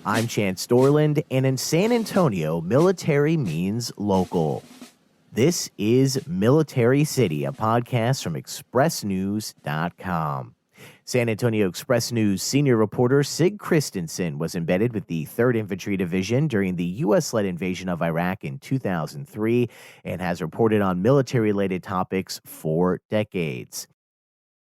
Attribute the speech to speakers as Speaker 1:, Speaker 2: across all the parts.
Speaker 1: I'm Chance Dorland, and in San Antonio, military means local. This is Military City, a podcast from expressnews.com. San Antonio Express News senior reporter Sig Christensen was embedded with the 3rd Infantry Division during the U.S.-led invasion of Iraq in 2003 and has reported on military-related topics for decades.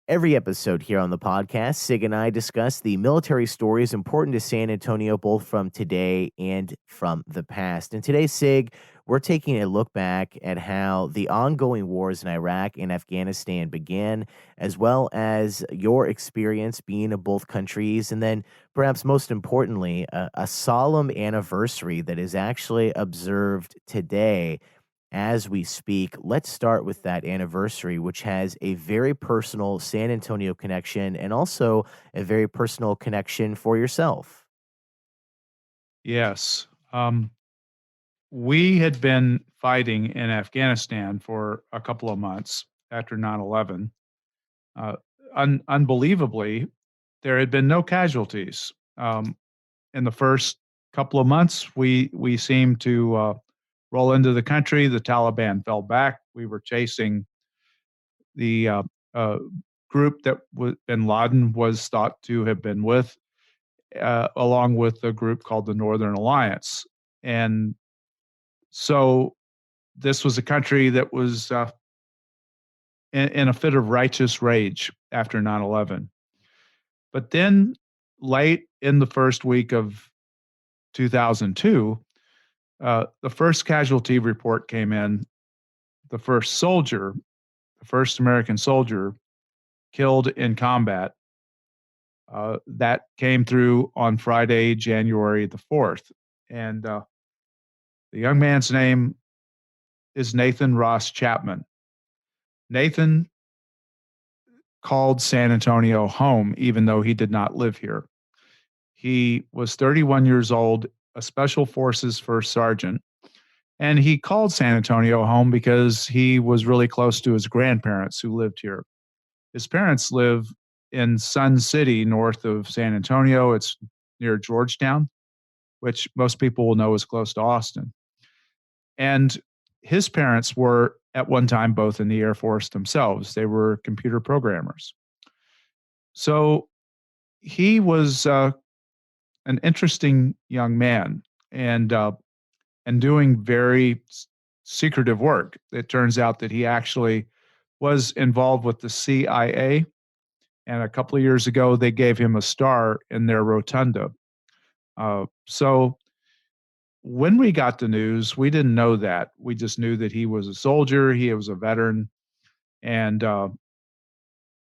Speaker 1: Every episode here on the podcast, Sig and I discuss the military stories important to San Antonio, both from today and from the past. And today, Sig, we're taking a look back at how the ongoing wars in Iraq and Afghanistan began, as well as your experience being in both countries. And then, perhaps most importantly, a solemn anniversary that is actually observed today as we speak. Let's start with that anniversary, which has a very personal San Antonio connection and also a very personal connection for yourself.
Speaker 2: Yes. We had been fighting in Afghanistan for a couple of months after 9/11. Uh, Unbelievably, there had been no casualties. In the first couple of months, we seemed to roll into the country. The Taliban fell back. We were chasing the uh, group that bin Laden was thought to have been with, along with a group called the Northern Alliance. And so this was a country that was in a fit of righteous rage after 9/11. But then, late in the first week of 2002, the first casualty report came in. The first soldier, the first American soldier killed in combat, that came through on Friday, January the 4th. And the young man's name is Nathan Ross Chapman. Nathan called San Antonio home, even though he did not live here. He was 31 years old, a Special Forces first sergeant, and he called San Antonio home because he was really close to his grandparents who lived here. His parents live in Sun City, north of San Antonio. It's near Georgetown, which most people will know is close to Austin. And his parents were at one time both in the Air Force themselves. They were computer programmers. So he was an interesting young man, and doing very secretive work. It turns out that he actually was involved with the CIA, and a couple of years ago they gave him a star in their rotunda. So when we got the news, we didn't know that. We just knew that he was a soldier, he was a veteran, and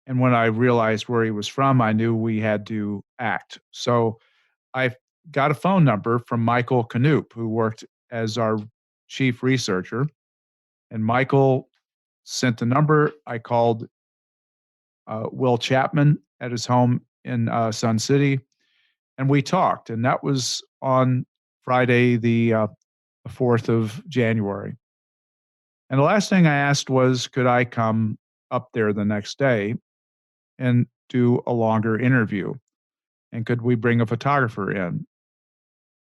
Speaker 2: when I realized where he was from, I knew we had to act. So I got a phone number from Michael Canoop, who worked as our chief researcher. And Michael sent the number. I called Will Chapman at his home in Sun City, and we talked. And that was on Friday, the 4th of January. And the last thing I asked was, could I come up there the next day and do a longer interview? And could we bring a photographer in?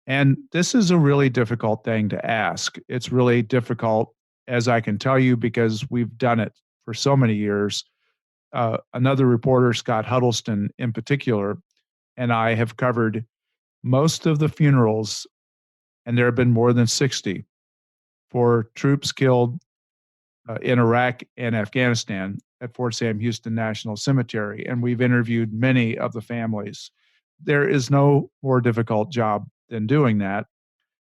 Speaker 2: And this is a really difficult thing to ask. It's really difficult, as I can tell you, because we've done it for so many years. Another reporter, Scott Huddleston in particular, and I have covered most of the funerals, and there have been more than 60 for troops killed in Iraq and Afghanistan at Fort Sam Houston National Cemetery. And we've interviewed many of the families. There is no more difficult job than doing that.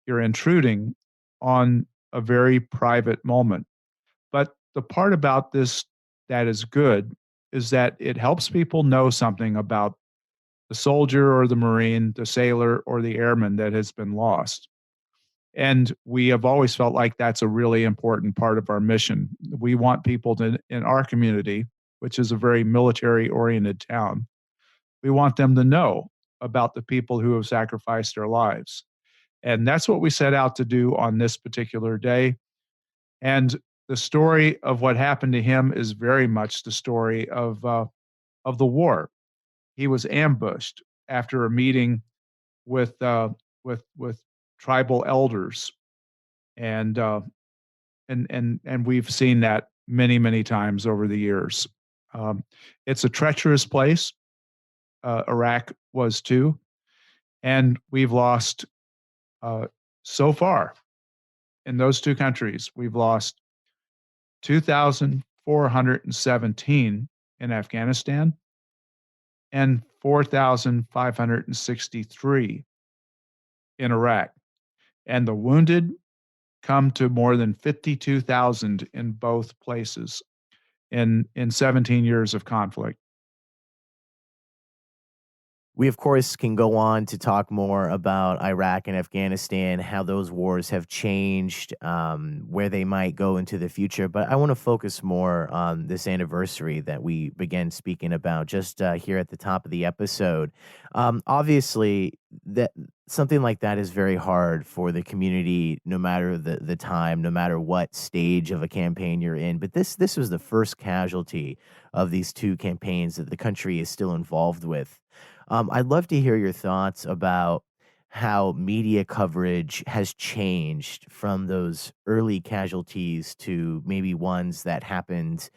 Speaker 2: You're intruding on a very private moment. But the part about this that is good is that it helps people know something about the soldier or the Marine, the sailor or the airman that has been lost. And we have always felt like that's a really important part of our mission. We want people to, in our community, which is a very military oriented town, we want them to know about the people who have sacrificed their lives. And that's what we set out to do on this particular day. And the story of what happened to him is very much the story of the war. He was ambushed after a meeting with with tribal elders, and and we've seen that many times over the years. Um, it's a treacherous place. Iraq was too, and we've lost uh, so far in those two countries. We've lost 2,417 in Afghanistan and 4,563 in Iraq, and the wounded come to more than 52,000 in both places in 17 years of conflict.
Speaker 1: We, of course, can go on to talk more about Iraq and Afghanistan, how those wars have changed, where they might go into the future. But I want to focus more on this anniversary that we began speaking about just here at the top of the episode. Obviously, that something like that is very hard for the community, no matter the time, no matter what stage of a campaign you're in. But this was the first casualty of these two campaigns that the country is still involved with. I'd love to hear your thoughts about how media coverage has changed from those early casualties to maybe ones that happened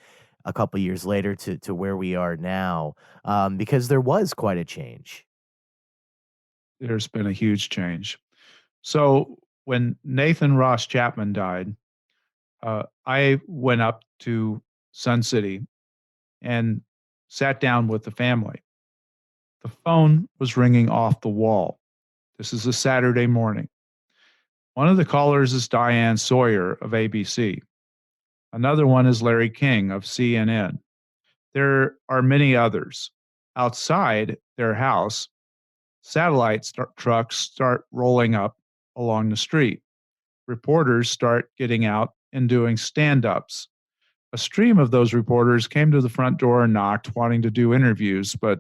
Speaker 1: a couple years later to where we are now, because there was quite a change.
Speaker 2: There's been a huge change. So when Nathan Ross Chapman died, I went up to Sun City and sat down with the family. The phone was ringing off the wall. This is a Saturday morning. One of the callers is Diane Sawyer of ABC. Another one is Larry King of CNN. There are many others. Outside their house, trucks start rolling up along the street. Reporters start getting out and doing stand ups. A stream of those reporters came to the front door and knocked, wanting to do interviews, but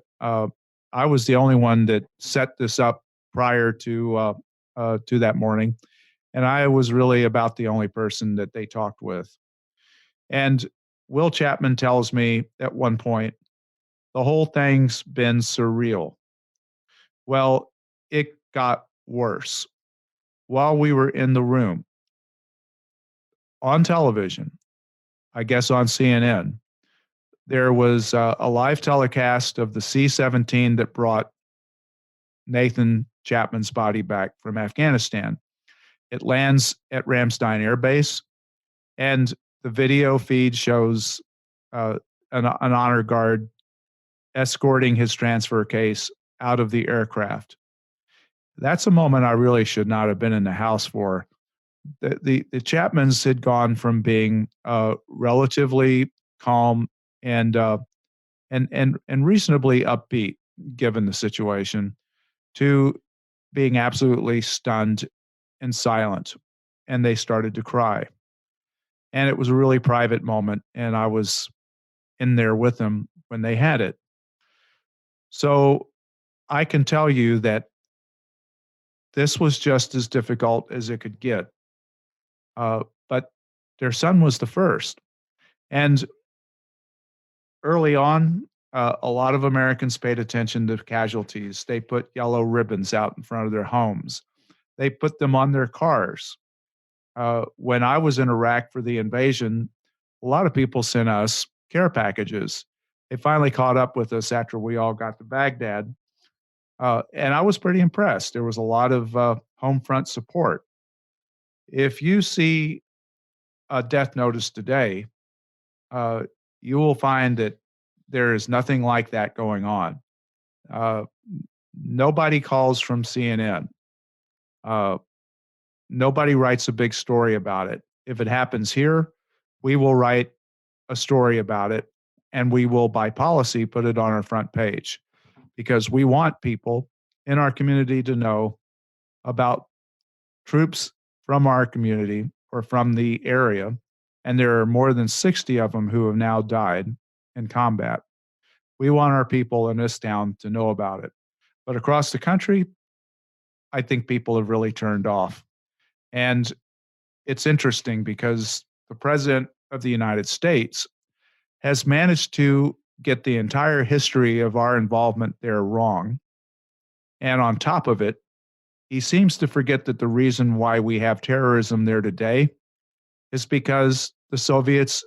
Speaker 2: I was the only one that set this up prior to that morning, and I was really about the only person that they talked with. And Will Chapman tells me at one point, the whole thing's been surreal. Well, it got worse. While we were in the room on television, I guess on CNN, there was a live telecast of the C 17 that brought Nathan Chapman's body back from Afghanistan. It lands at Ramstein Air Base, and the video feed shows an honor guard escorting his transfer case out of the aircraft. That's a moment I really should not have been in the house for. The Chapmans had gone from being relatively calm and and reasonably upbeat given the situation to being absolutely stunned and silent, and they started to cry. And it was a really private moment, and I was in there with them when they had it. So I can tell you that this was just as difficult as it could get. But their son was the first. And early on, a lot of Americans paid attention to casualties. They put yellow ribbons out in front of their homes, they put them on their cars. When I was in Iraq for the invasion, a lot of people sent us care packages. They finally caught up with us after we all got to Baghdad. And I was pretty impressed. There was a lot of home front support. If you see a death notice today, uh, you will find that there is nothing like that going on. Uh, Nobody calls from CNN. Uh, Nobody writes a big story about it. If it happens here, we will write a story about it, and we will, by policy, put it on our front page because we want people in our community to know about troops from our community or from the area. And there are more than 60 of them who have now died in combat. We want our people in this town to know about it. But across the country, I think people have really turned off. And it's interesting because the president of the United States has managed to get the entire history of our involvement there wrong. And on top of it, He seems to forget that the reason why we have terrorism there today is because the Soviets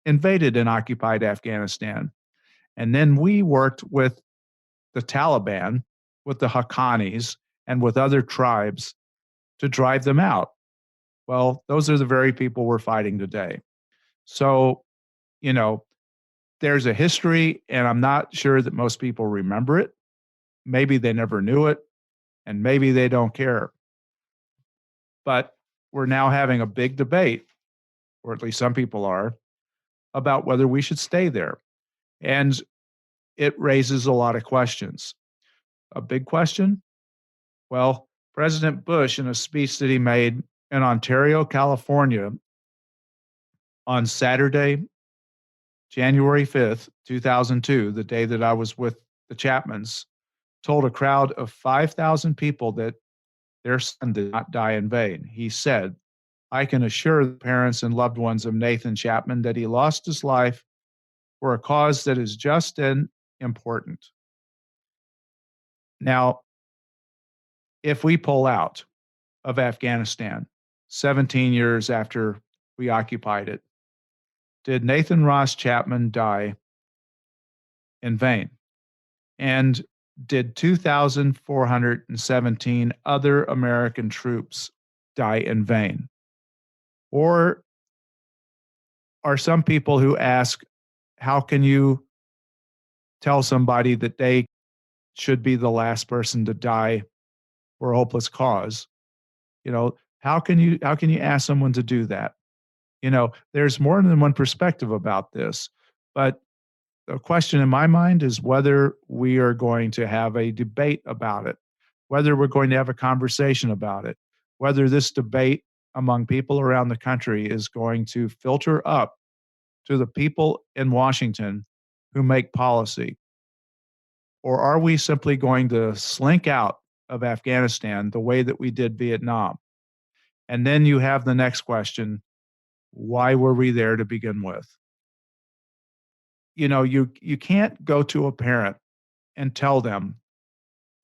Speaker 2: invaded and occupied Afghanistan. And then we worked with the Taliban, with the Haqqanis, and with other tribes to drive them out. Well, those are the very people we're fighting today. So, you know, there's a history, and I'm not sure that most people remember it. Maybe they never knew it, and maybe they don't care. But we're now having a big debate, or at least some people are, about whether we should stay there. And it raises a lot of questions. A big question? Well, President Bush, in a speech that he made in Ontario, California, on Saturday, January 5th, 2002, the day that I was with the Chapmans, told a crowd of 5,000 people that their son did not die in vain. He said, I can assure the parents and loved ones of Nathan Chapman that he lost his life for a cause that is just and important. Now, if we pull out of Afghanistan 17 years after we occupied it, did Nathan Ross Chapman die in vain? And did 2,417 other American troops die in vain? Or are some people who ask, how can you tell somebody that they should be the last person to die for a hopeless cause? You know, how can you ask someone to do that? There's more than one perspective about this, but the question in my mind is whether we are going to have a debate about it, whether we're going to have a conversation about it, whether this debate among people around the country is going to filter up to the people in Washington who make policy. Or are we simply going to slink out of Afghanistan the way that we did Vietnam? And then you have the next question, why were we there to begin with? You can't go to a parent and tell them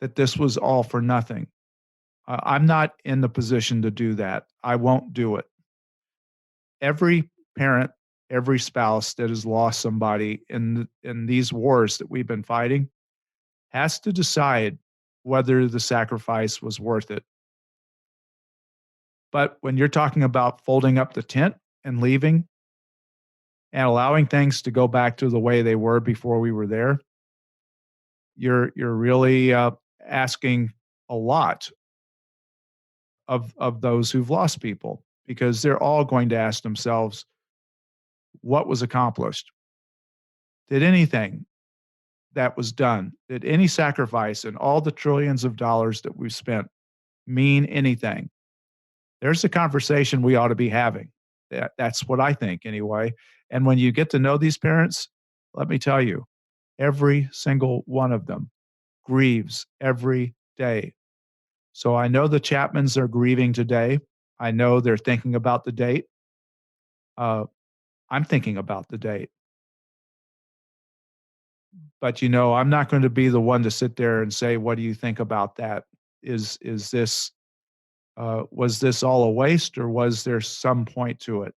Speaker 2: that this was all for nothing. I'm not in the position to do that. I won't do it. Every parent, every spouse that has lost somebody in these wars that we've been fighting has to decide whether the sacrifice was worth it. But when you're talking about folding up the tent and leaving and allowing things to go back to the way they were before we were there, you're really asking a lot of those who've lost people, because they're all going to ask themselves, what was accomplished? Did anything that was done, did any sacrifice and all the trillions of dollars that we've spent mean anything? There's a conversation we ought to be having. That's what I think anyway. And when you get to know these parents, let me tell you, every single one of them grieves every day. So I know the Chapmans are grieving today. I know they're thinking about the date. I'm thinking about the date. But I'm not going to be the one to sit there and say, "What do you think about that? Is this was this all a waste, or was there some point to it?"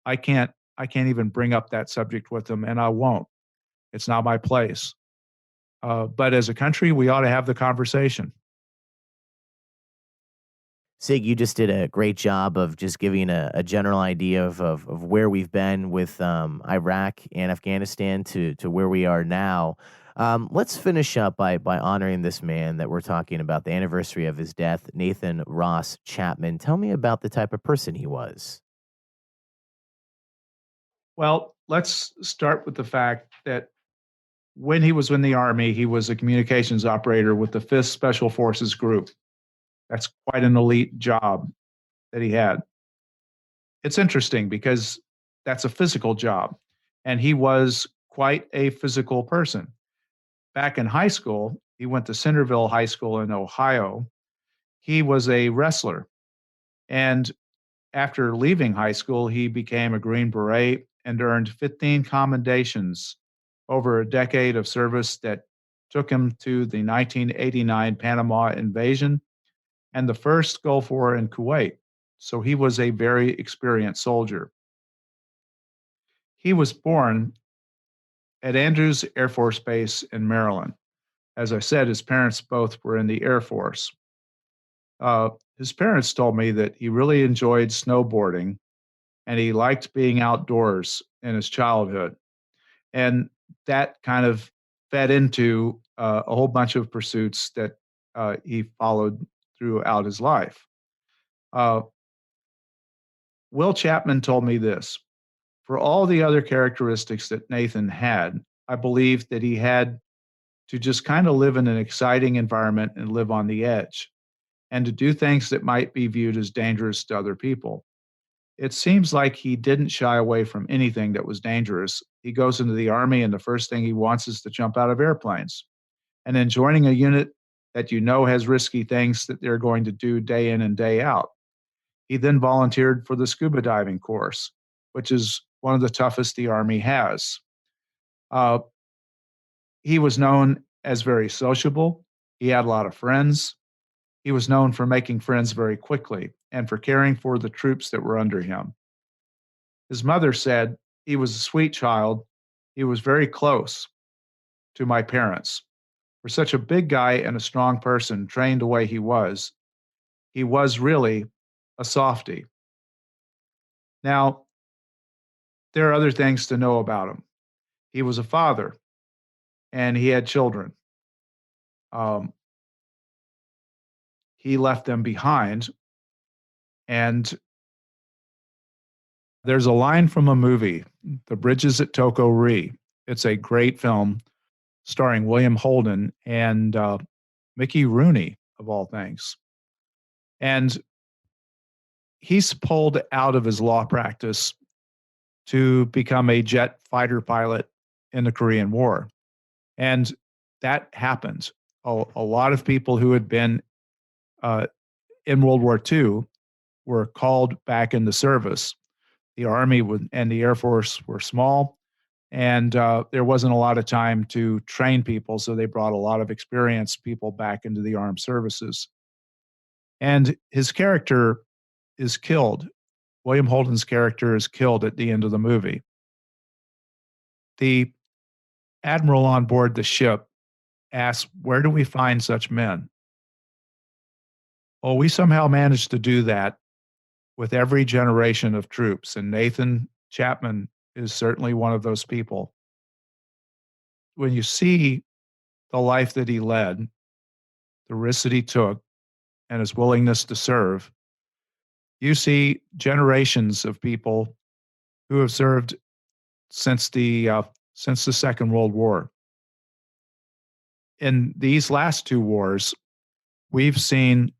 Speaker 2: I can't I can't even bring up that subject with them, and I won't. It's not my place. But as a country, we ought to have the conversation.
Speaker 1: Sig, you just did a great job of just giving a general idea of where we've been with Iraq and Afghanistan to where we are now. Let's finish up by honoring this man that we're talking about, the anniversary of his death, Nathan Ross Chapman. Tell me about the type of person he was.
Speaker 2: Well, let's start with the fact that when he was in the Army, he was a communications operator with the 5th Special Forces Group. That's quite an elite job that he had. It's interesting because that's a physical job, and he was quite a physical person. Back in high school, he went to Centerville High School in Ohio. He was a wrestler, and after leaving high school, he became a Green Beret and earned 15 commendations over a decade of service that took him to the 1989 Panama invasion and the first Gulf War in Kuwait. So he was a very experienced soldier. He was born at Andrews Air Force Base in Maryland. As I said, his parents both were in the Air Force. His parents told me that he really enjoyed snowboarding and he liked being outdoors in his childhood. And that kind of fed into a whole bunch of pursuits that he followed throughout his life. Uh, Will Chapman told me this: for all the other characteristics that Nathan had, I believe that he had to just kind of live in an exciting environment and live on the edge, and to do things that might be viewed as dangerous to other people. It seems like he didn't shy away from anything that was dangerous. He goes into the Army, and the first thing he wants is to jump out of airplanes. And then joining a unit that you know has risky things that they're going to do day in and day out. He then volunteered for the scuba diving course, which is one of the toughest the Army has. Uh, he was known as very sociable. He had a lot of friends. He was known for making friends very quickly and for caring for the troops that were under him. His mother said he was a sweet child. He was very close to my parents. For such a big guy and a strong person, trained the way he was really a softie. Now, there are other things to know about him. He was a father and he had children. Um, he left them behind. And there's a line from a movie, The Bridges at Toko Ri. It's a great film starring William Holden and Mickey Rooney, of all things. And he's pulled out of his law practice to become a jet fighter pilot in the Korean War. And that happened. A lot of people who had been in World War II were called back into service. The Army and the Air Force were small, and there wasn't a lot of time to train people, so they brought a lot of experienced people back into the armed services. And his character is killed. William Holden's character is killed at the end of the movie. The admiral on board the ship asks, "Where do we find such men?" Well, we somehow managed to do that with every generation of troops, and Nathan Chapman is certainly one of those people. When you see the life that he led, the risks that he took, and his willingness to serve, you see generations of people who have served since the Second World War. In these last two wars, we've seen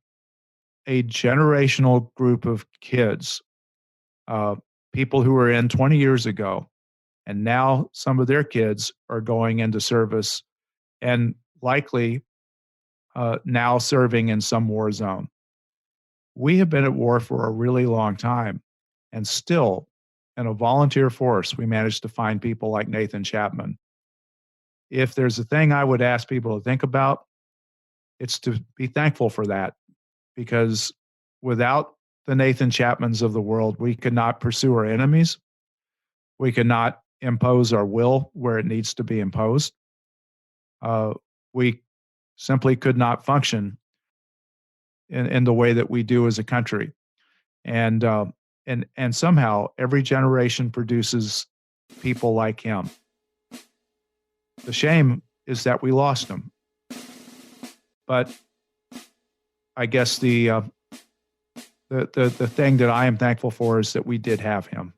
Speaker 2: a generational group of kids, people who were in 20 years ago, and now some of their kids are going into service and likely now serving in some war zone. We have been at war for a really long time, and still, in a volunteer force, we managed to find people like Nathan Chapman. If there's a thing I would ask people to think about, it's to be thankful for that, because without the Nathan Chapmans of the world, we could not pursue our enemies. We could not impose our will where it needs to be imposed. We simply could not function in the way that we do as a country. And somehow every generation produces people like him. The shame is that we lost him. But I guess the thing that I am thankful for is that we did have him.